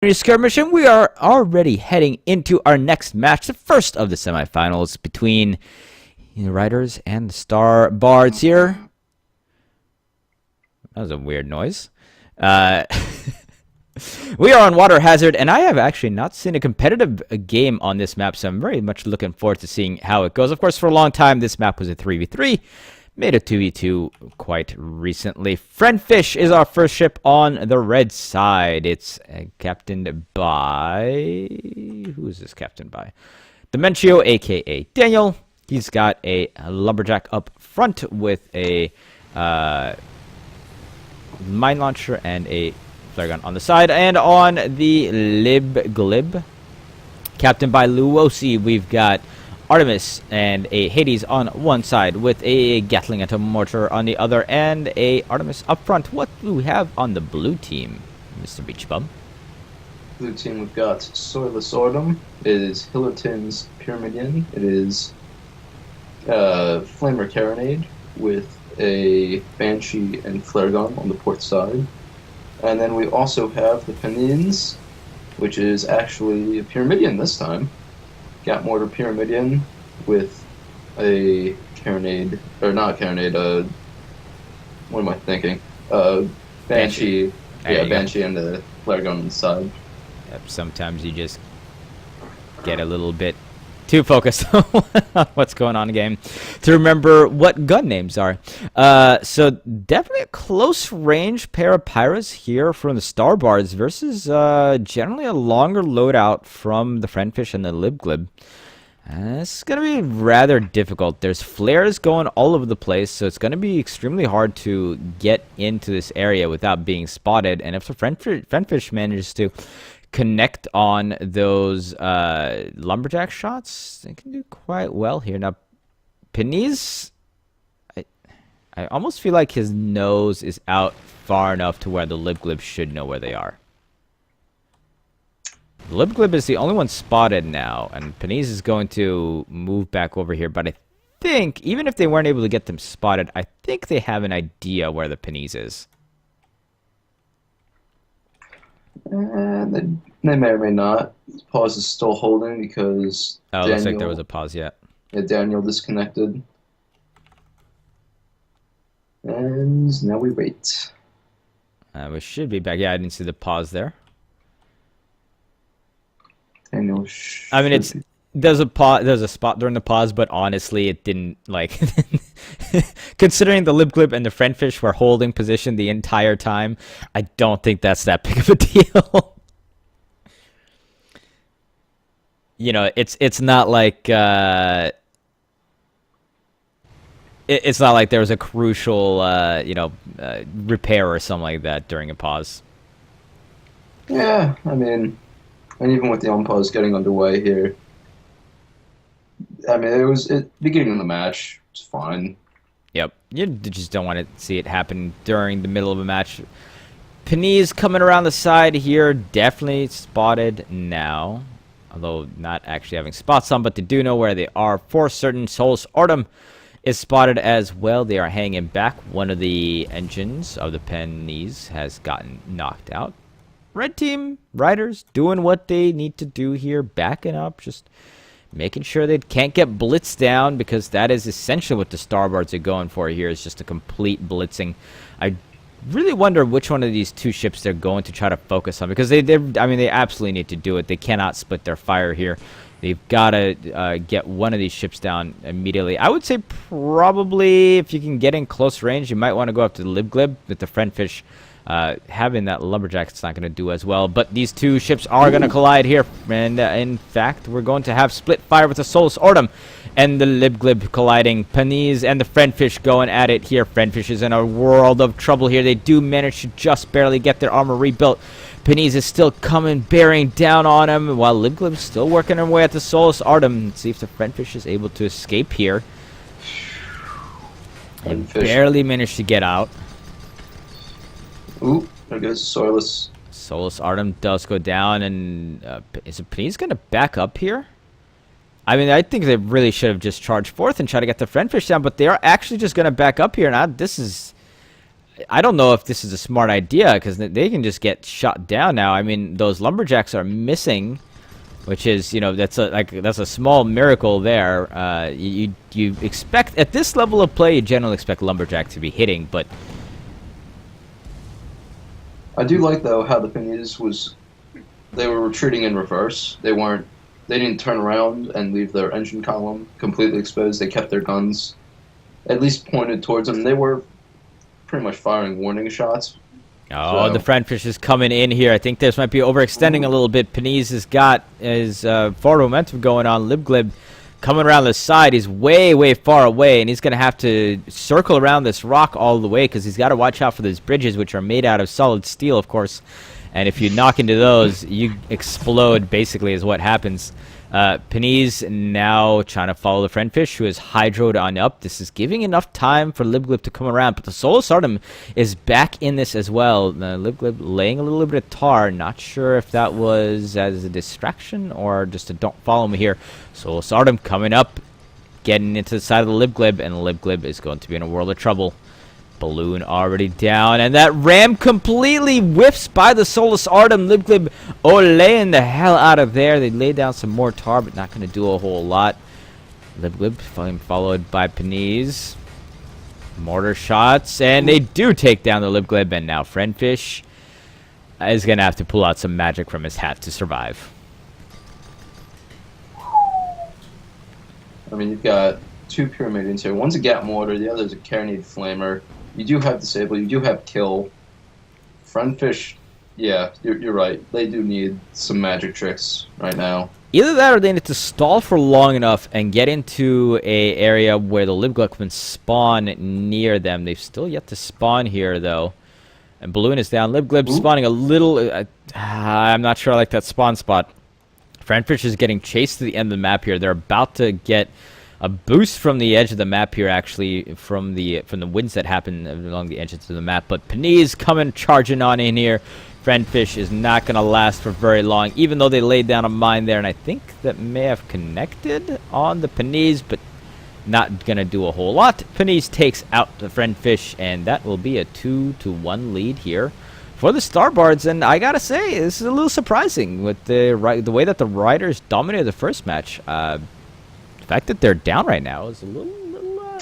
Skirmish, and we are already heading into our next match, the first of the semifinals between the Ryders and the Starbards here. That was a weird noise. We are on Water Hazard, and I have actually not seen a competitive game on this map, so I'm very much looking forward to seeing how it goes. Of course, for a long time, this map was a 3v3. Made a 2v2 quite recently. Friendfish is our first ship on the red side. It's captained by... Who is this captained by? Dementio, a.k.a. Daniel. He's got a lumberjack up front with a mine launcher and a flare gun on the side. And on the Glib, captained by Luosi, we've got Artemis and a Hades on one side with a Gatling atom mortar on the other, and a Artemis up front. What do we have on the blue team, Mr. Beach Bum? Blue team, we've got Soyless Ordum. It is Hillerton's Pyramidian. It is Flamer Carronade with a Banshee and Flare Gun on the port side. And then we also have the Penins, which is actually a Pyramidian this time. Gat Mortar Pyramidian with a Carronade, or not Carronade, what am I thinking? Banshee. Yeah, Banshee and a flare gun on the side. Yep, sometimes you just get a little bit too focused on what's going on in the game to remember what gun names are. So definitely a close range pair of Pyras here from the Starbards versus generally a longer loadout from the Friendfish and the Libglib. It's going to be rather difficult. There's flares going all over the place, so it's going to be extremely hard to get into this area without being spotted. And if the Friendfish manages to connect on those lumberjack shots, they can do quite well here. Now, Peniz, I almost feel like his nose is out far enough to where the Libglib should know where they are. The Libglib is the only one spotted now, and Peniz is going to move back over here, but I think, even if they weren't able to get them spotted, I think they have an idea where the Peniz is. And they may or may not. Pause is still holding because Daniel, looks like there was a pause yet. Yeah, Daniel disconnected. And now we wait. We should be back. Yeah, I didn't see the pause there. Daniel I mean, there's a spot during the pause, but honestly, it didn't, like... Considering the Libglib and the Friendfish were holding position the entire time, I don't think that's that big of a deal. You know, it's not like it's not like there was a crucial repair or something like that during a pause. Yeah, I mean, and even with the unpause getting underway here, I mean, it was at the beginning of the match. It's fine. Yep, you just don't want to see it happen during the middle of a match. Peniz coming around the side here, definitely spotted now. Although not actually having spots on, but they do know where they are for certain. Solus Ortum is spotted as well. They are hanging back. One of the engines of the Peniz has gotten knocked out. Red team, Ryders, doing what they need to do here, backing up, just making sure they can't get blitzed down, because that is essentially what the Starbards are going for here, is just a complete blitzing. I really wonder which one of these two ships they're going to try to focus on, because they absolutely need to do it. They cannot split their fire here. They've got to get one of these ships down immediately. I would say probably if you can get in close range, you might want to go up to the Libglib with the Friendfish. Having that lumberjack, it's not going to do as well. But these two ships are going to collide here. And in fact, we're going to have split fire with the Solus Ortum and the Libglib colliding. Peniz and the Friendfish going at it here. Friendfish is in a world of trouble here. They do manage to just barely get their armor rebuilt. Peniz is still coming, bearing down on him, while Libglib is still working her way at the Solus Ortum. Let's see if the Friendfish is able to escape here. And barely managed to get out. Ooh, there goes Soyless. Solus Ortum does go down, and is Peniz going to back up here? I mean, I think they really should have just charged forth and tried to get the Friendfish down, but they are actually just going to back up here. Now, this is... I don't know if this is a smart idea, because they can just get shot down now. I mean, those lumberjacks are missing, which is, you know, that's a small miracle there. You expect at this level of play, you generally expect lumberjack to be hitting, but I do like though how the Penies they were retreating in reverse. They didn't turn around and leave their engine column completely exposed. They kept their guns at least pointed towards them. They were pretty much firing warning shots. oh, So- the Friendfish is coming in here. I think this might be overextending a little bit. Panise has got his forward momentum going on. Libglib coming around the side. He's way, way far away, and he's going to have to circle around this rock all the way, because he's got to watch out for those bridges, which are made out of solid steel, of course. And if you knock into those, you explode, basically, is what happens. Panise now trying to follow the Friendfish, who is hydroed on up. This is giving enough time for Libglib to come around, but the Solus Artem is back in this as well. Libglib laying a little bit of tar. Not sure if that was as a distraction or just a don't follow me here. Solus Artem coming up, getting into the side of the Libglib, and Libglib is going to be in a world of trouble. Balloon already down, and that ram completely whiffs by the Solus Artem. Libglib laying the hell out of there. They lay down some more tar, but not going to do a whole lot. Libglib followed by Panise. Mortar shots, and they do take down the Libglib, and now Friendfish is going to have to pull out some magic from his hat to survive. I mean, you've got two Pyramidians here. One's a Gap Mortar, the other's a Carronade Flamer. You do have Disable, you do have Kill. Friendfish, yeah, you're right. They do need some magic tricks right now. Either that, or they need to stall for long enough and get into a area where the Libglib can spawn near them. They've still yet to spawn here, though. And Balloon is down. Libglib spawning a little... I'm not sure I like that spawn spot. Friendfish is getting chased to the end of the map here. They're about to get a boost from the edge of the map here, actually, from the winds that happen along the edges of the map. But Panise coming charging on in here. Friendfish is not going to last for very long, even though they laid down a mine there, and I think that may have connected on the Panise, but not going to do a whole lot. Panise takes out the Friendfish, and that will be a 2-1 lead here for the Starbards. And I gotta say, this is a little surprising with the way that the Ryders dominated the first match. The fact that they're down right now is a little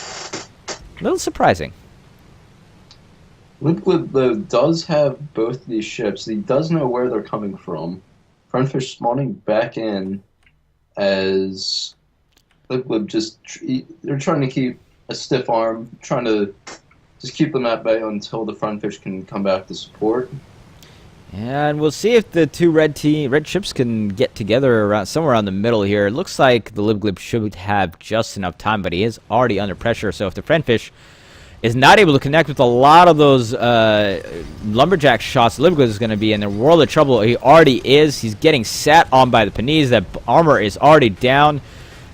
surprising. Libglib, though, does have both these ships. He does know where they're coming from. Friendfish spawning back in as Libglib they're trying to keep a stiff arm, trying to just keep them at bay until the Friendfish can come back to support. And we'll see if the two red ships can get together around somewhere around the middle here. It looks like the Libglib should have just enough time, but he is already under pressure. So if the Friendfish is not able to connect with a lot of those lumberjack shots, Libglib is going to be in a world of trouble. He already is. He's getting sat on by the Panise. That armor is already down,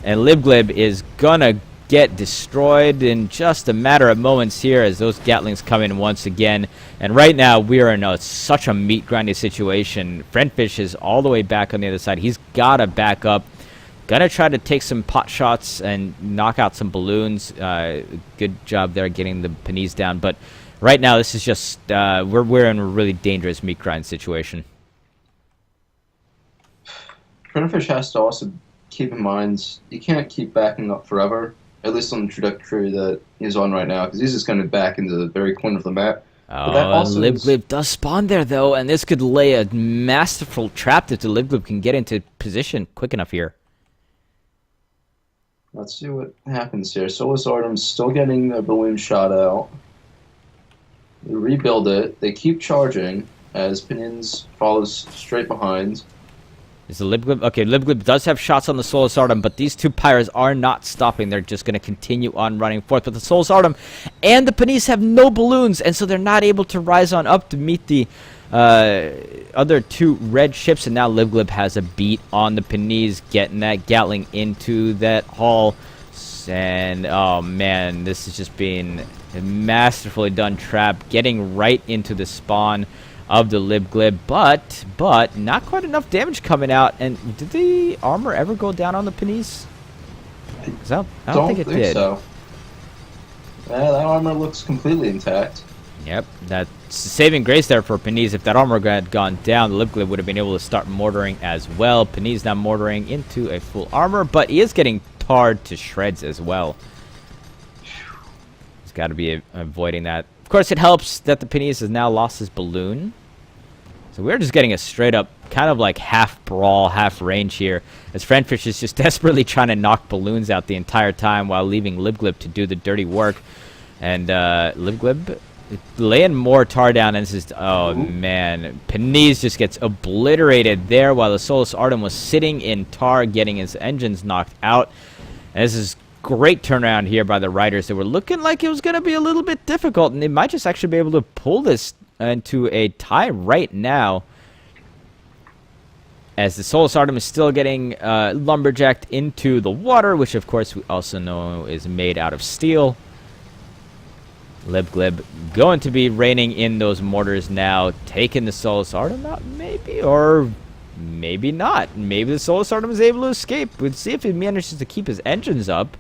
and Libglib is going to get destroyed in just a matter of moments here as those Gatlings come in once again. And right now we are in such a meat grinding situation. Friendfish is all the way back on the other side. He's got to back up. Gonna try to take some pot shots and knock out some balloons. Good job there getting the Panise down. But right now this is just we're in a really dangerous meat grind situation. Friendfish has to also keep in mind you can't keep backing up forever. At least on the trajectory that he's on right now, because he's just going to back into the very corner of the map. Oh, Libglib does spawn there, though, and this could lay a masterful trap if the Libglib can get into position quick enough here. Let's see what happens here. Solus Artem's still getting their balloon shot out. They rebuild it. They keep charging as Pinions follows straight behind. Is the Libglib... Okay, Libglib does have shots on the Solus Artem, but these two Pyres are not stopping. They're just going to continue on running forth. But the Solus Artem and the Panise have no balloons, and so they're not able to rise on up to meet the other two red ships. And now Libglib has a beat on the Panise, getting that Gatling into that hull. And, oh, man, this is just being a masterfully done trap, getting right into the spawn of the Libglib, but not quite enough damage coming out. And did the armor ever go down on the Panise? I don't think it did. So. Yeah, that armor looks completely intact. Yep, that's saving grace there for Panise. If that armor had gone down, the Libglib would have been able to start mortaring as well. Panise now mortaring into a full armor, but he is getting tarred to shreds as well. He's got to be avoiding that. Of course, it helps that the Panise has now lost his balloon. So we're just getting a straight up kind of like half brawl, half range here, as Friendfish is just desperately trying to knock balloons out the entire time while leaving Libglib to do the dirty work. And Libglib laying more tar down, and this is, oh man, Panise just gets obliterated there while the Solus Artem was sitting in tar getting his engines knocked out. And this is great turnaround here by the Ryders. They were looking like it was going to be a little bit difficult, and they might just actually be able to pull this into a tie right now, as the Solus Artem is still getting lumberjacked into the water, which of course we also know is made out of steel. Libglib going to be raining in those mortars now, taking the Solus Artem out, maybe, or maybe not. Maybe the Solus Artem is able to escape. We'll see if he manages to keep his engines up.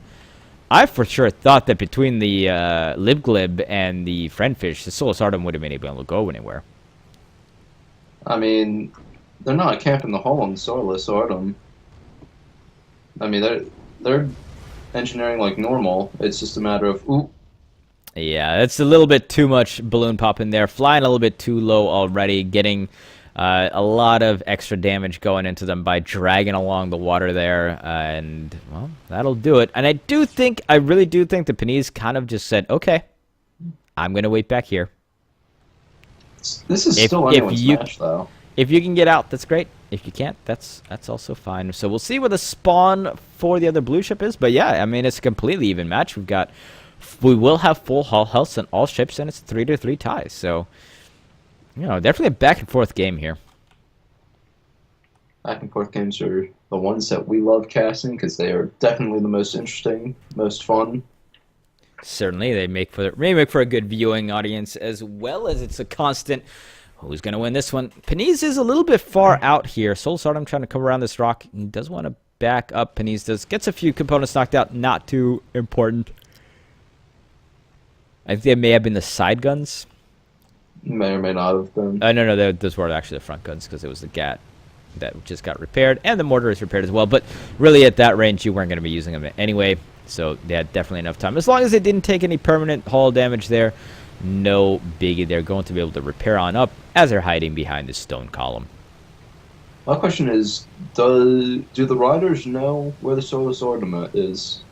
I for sure thought that between the Libglib and the Friendfish, the Solus Artem would have been able to go anywhere. I mean, they're not camping the hull on Solus Artem. I mean, they're engineering like normal. It's just a matter of, ooh. Yeah, it's a little bit too much balloon pop in there. Flying a little bit too low already, getting a lot of extra damage going into them by dragging along the water there. And, well, that'll do it. And I really do think the Panise kind of just said, okay, I'm going to wait back here. This is still anyone's match, though. If you can get out, that's great. If you can't, that's also fine. So we'll see what the spawn for the other blue ship is. But, yeah, I mean, it's a completely even match. We will have full hull health on all ships, and it's 3-3 ties. So, you know, definitely a back-and-forth game here. Back-and-forth games are the ones that we love casting because they are definitely the most interesting, most fun. Certainly, they make for a good viewing audience, as well as it's a constant. Who's going to win this one? Panise is a little bit far out here. Solus Artem trying to come around this rock. He does want to back up. Panise does. Gets a few components knocked out. Not too important. I think they may have been the side guns. May or may not have been. No, those were actually the front guns because it was the GAT that just got repaired, and the mortar is repaired as well. But really, at that range, you weren't going to be using them anyway, so they had definitely enough time. As long as they didn't take any permanent hull damage there, no biggie. They're going to be able to repair on up as they're hiding behind this stone column. My question is, do the Ryders know where the Solus Artem is?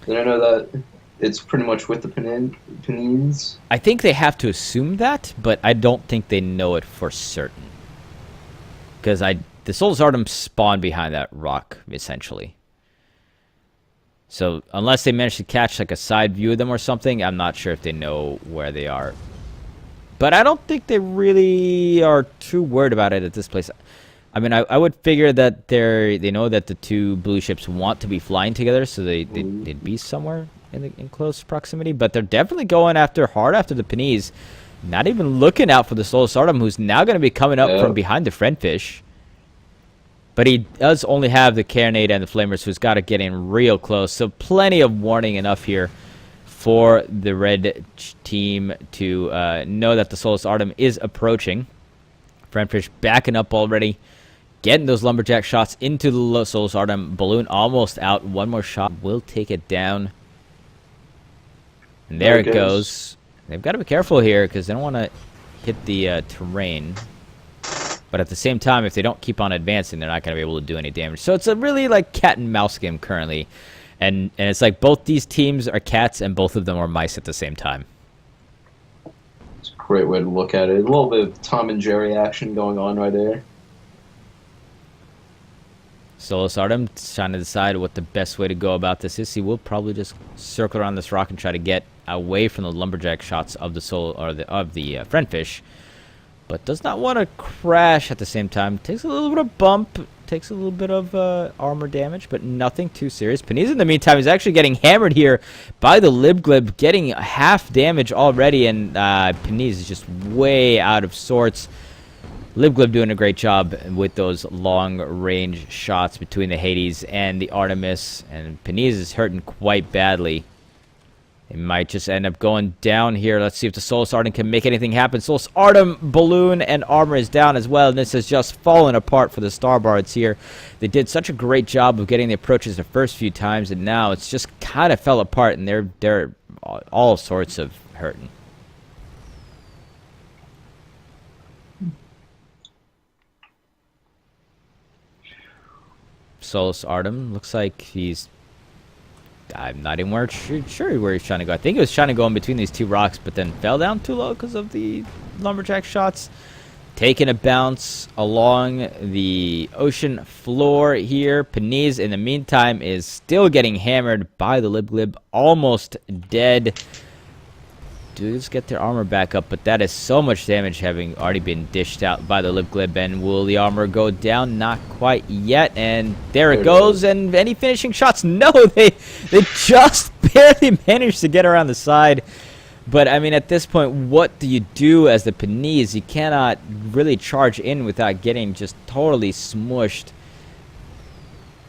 Did I know that it's pretty much with the Panines? I think they have to assume that, but I don't think they know it for certain. Because the Solus Artem spawned behind that rock, essentially. So unless they manage to catch like a side view of them or something, I'm not sure if they know where they are. But I don't think they really are too worried about it at this place. I mean, I would figure that they know that the two blue ships want to be flying together, so they'd be somewhere in close proximity. But they're definitely going hard after the Panise. Not even looking out for the Solus Artem, who's now going to be coming up from behind the Friendfish. But he does only have the Carronade and the Flamers, who's got to get in real close. So plenty of warning enough here for the red team to know that the Solus Artem is approaching. Friendfish backing up already. Getting those lumberjack shots into the Solus Artem. Balloon almost out. One more shot will take it down. And there it goes. They've got to be careful here because they don't want to hit the terrain. But at the same time, if they don't keep on advancing, they're not going to be able to do any damage. So it's a really like cat and mouse game currently. And it's like both these teams are cats and both of them are mice at the same time. It's a great way to look at it. A little bit of Tom and Jerry action going on right there. Solus Artem trying to decide what the best way to go about this is. He will probably just circle around this rock and try to get away from the lumberjack shots of the Friendfish, but does not want to crash at the same time. Takes a little bit of bump, takes a little bit of armor damage, but nothing too serious. Panise, in the meantime, is actually getting hammered here by the Libglib, getting half damage already, and Panise is just way out of sorts. Libglib doing a great job with those long-range shots between the Hades and the Artemis, and Panise is hurting quite badly. It might just end up going down here. Let's see if the Solus Ardent can make anything happen. Solus Ardent, Balloon, and Armor is down as well. And this has just fallen apart for the Starbards here. They did such a great job of getting the approaches the first few times, and now it's just kind of fell apart, and they're all sorts of hurting. Solus Ardent looks like he's... I'm not even sure where he's trying to go. I think he was trying to go in between these two rocks, but then fell down too low because of the lumberjack shots. Taking a bounce along the ocean floor here. Paniz, in the meantime, is still getting hammered by the Libglib. Almost dead. Dudes get their armor back up, but that is so much damage having already been dished out by the Libglib. And will the armor go down? Not quite yet. And there it goes. And any finishing shots? No, they just barely managed to get around the side. But, I mean, at this point, what do you do as the Paniz? You cannot really charge in without getting just totally smushed.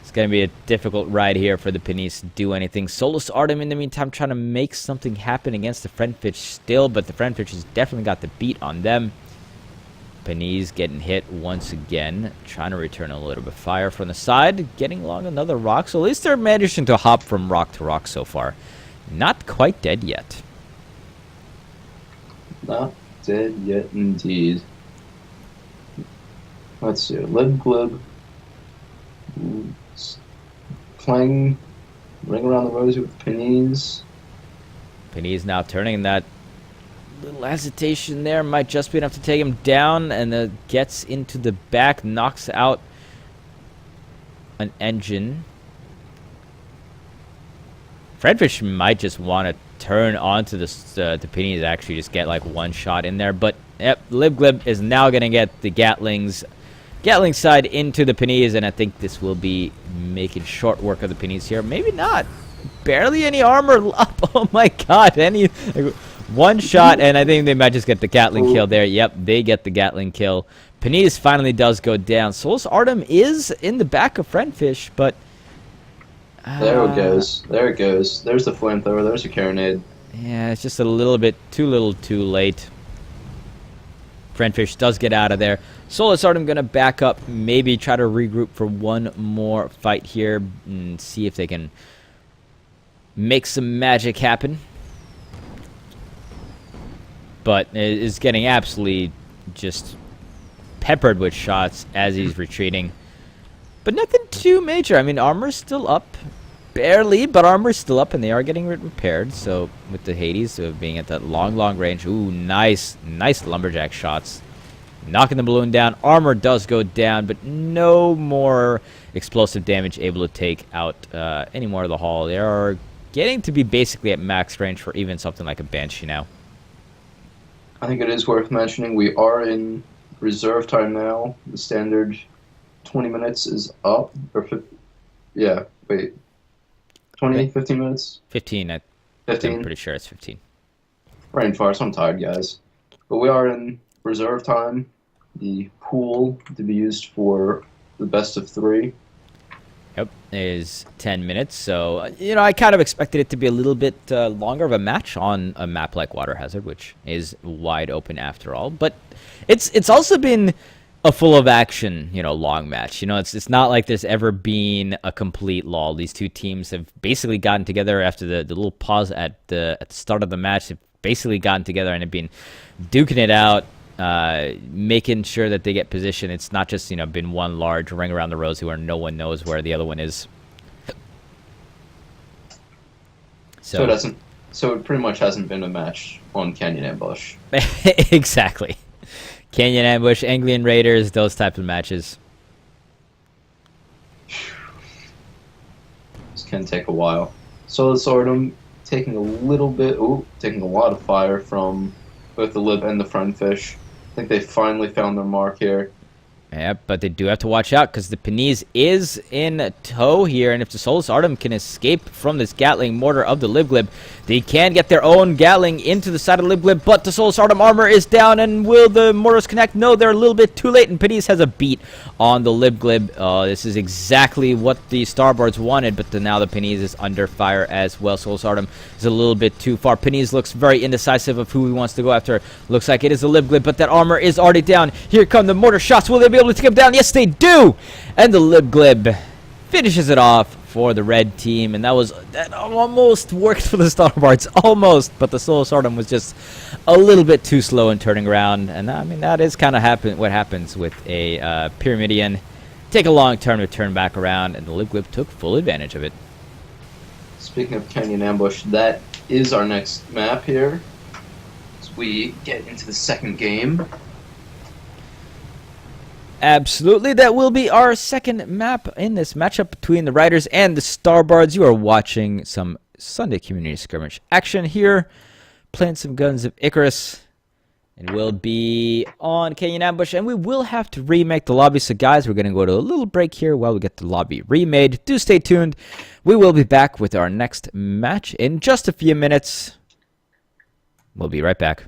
It's going to be a difficult ride here for the Paniz to do anything. Solus Ardent, in the meantime, trying to make something happen against the Friendfish still, but the Friendfish has definitely got the beat on them. Paniz getting hit once again, trying to return a little bit of fire from the side, getting along another rock. So at least they're managing to hop from rock to rock so far. Not quite dead yet. Not dead yet, indeed. Let's see. Libglib playing Ring Around the Rosie with Paniz. Paniz now turning. That little hesitation there might just be enough to take him down, and gets into the back, knocks out an engine. Friendfish might just want to turn onto the Paniz, actually just get like one shot in there, but yep, Libglib is now going to get the Gatling side into the Paniz, and I think this will be making short work of the Paniz here. Maybe not. Barely any armor up. Oh my god, one shot, and I think they might just get the Gatling kill there. Yep, they get the Gatling kill. Paniz finally does go down. Solus Ardent is in the back of Friendfish, but there it goes. There it goes. There's the flamethrower. There's a carronade. Yeah, it's just a little bit too little too late. Friendfish does get out of there. Solus Ardent going to back up, maybe try to regroup for one more fight here and see if they can make some magic happen. But is getting absolutely just peppered with shots as he's retreating. But nothing too major. I mean, armor's still up. Barely, but armor's still up, and they are getting repaired. So, with the Hades being at that long range. Ooh, nice lumberjack shots. Knocking the balloon down. Armor does go down, but no more explosive damage able to take out any more of the hull. They are getting to be basically at max range for even something like a Banshee now. I think it is worth mentioning we are in reserve time now. The standard 20 minutes is up. Yeah, wait. 20, 15 minutes? 15, 15? I'm pretty sure it's 15. Rainforest, I'm tired, guys. But we are in reserve time. The pool to be used for the best of 3. Yep, is 10 minutes. So, I kind of expected it to be a little bit longer of a match on a map like Water Hazard, which is wide open after all. But it's also been a full of action, long match. It's not like there's ever been a complete lull. These two teams have basically gotten together after the little pause at the start of the match. They've basically gotten together and have been duking it out, making sure that they get position. It's not just, been one large ring around the rosy where no one knows where the other one is. So it pretty much hasn't been a match on Canyon Ambush. Exactly. Canyon Ambush, Anglian Raiders, those types of matches. This can take a while. Solus Ardent taking a lot of fire from both the Lib and the Friendfish. I think they finally found their mark here. Yep, but they do have to watch out because the Peniz is in tow here, and if the Solus Artem can escape from this Gatling mortar of the Libglib, they can get their own Gatling into the side of the Libglib, but the Solus Artem armor is down, and will the mortars connect? No, they're a little bit too late, and Peniz has a beat on the Libglib. This is exactly what the Starbards wanted, but now the Peniz is under fire as well. Solus Artem is a little bit too far. Peniz looks very indecisive of who he wants to go after. Looks like it is the Libglib, but that armor is already down. Here come the mortar shots. Will they be able to take him down? Yes, they do! And the Libglib finishes it off for the red team, and that almost worked for the Starbards, almost, but the Solus Artem was just a little bit too slow in turning around, and I mean, that is kind of what happens with a Pyramidion. Take a long turn to turn back around, and the Libglib took full advantage of it. Speaking of Canyon Ambush, that is our next map here, as we get into the second game. Absolutely, that will be our second map in this matchup between the Ryders and the Starbards. You are watching some Sunday Community Skirmish action here, playing some Guns of Icarus, and we'll be on Canyon Ambush, and we will have to remake the lobby. So guys, we're going to go to a little break here while we get the lobby remade. Do stay tuned. We will be back with our next match in just a few minutes. We'll be right back.